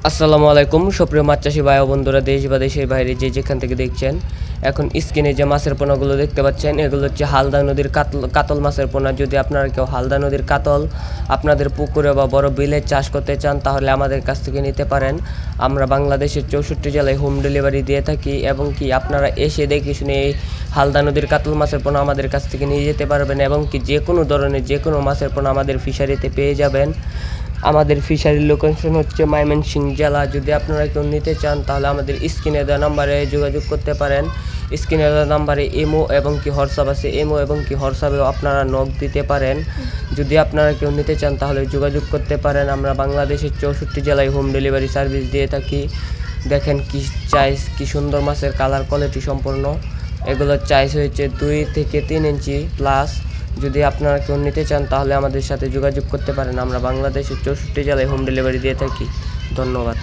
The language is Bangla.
আসসালামু আলাইকুম সুপ্রিয় মাছ চাষি ভাই ও বন্ধুরা, দেশ বা দেশের বাইরে যে যেখান থেকে দেখছেন। এখন স্ক্রিনে যে মাছের পোনাগুলো দেখতে পাচ্ছেন, এগুলো হচ্ছে হালদা নদীর কাতল মাছের পোনা। যদি আপনারা কেউ হালদা নদীর কাতল আপনাদের পুকুরে বা বড় বিলে চাষ করতে চান, তাহলে আমাদের কাছ থেকে নিতে পারেন। আমরা বাংলাদেশের 64 জেলায় হোম ডেলিভারি দিয়ে থাকি, এবং কি আপনারা এসে দেখে শুনে এই হালদা নদীর কাতল মাছের পোনা আমাদের কাছ থেকে নিয়ে যেতে পারবেন, এবং কি যে কোনো ধরনের যে কোনো মাছের পোনা আমাদের ফিশারিতে পেয়ে যাবেন। আমাদের ফিশারির লোকেশন হচ্ছে ময়মনসিংহ জেলা। যদি আপনারা কেউ নিতে চান, তাহলে আমাদের স্ক্রিনে দেওয়া নাম্বারে যোগাযোগ করতে পারেন। স্ক্রিনে দেওয়া নাম্বারে ইমো এবং কি হোয়াটসঅ্যাপ আছে, ইমো এবং কি হোয়াটসঅ্যাপেও আপনারা নক দিতে পারেন। যদি আপনারা কেউ নিতে চান, তাহলে যোগাযোগ করতে পারেন। আমরা বাংলাদেশের 64 জেলায় হোম ডেলিভারি সার্ভিস দিয়ে থাকি। দেখেন কি চাইস, কি সুন্দর মাছের কালার কোয়ালিটি সম্পন্ন। এগুলোর চাইস হয়েছে 2 থেকে 3 ইঞ্চি প্লাস। যদি আপনারা কেউ নিতে চান, তাহলে আমাদের সাথে যোগাযোগ করতে পারেন। আমরা বাংলাদেশের 64 জেলায় হোম ডেলিভারি দিয়ে থাকি। ধন্যবাদ।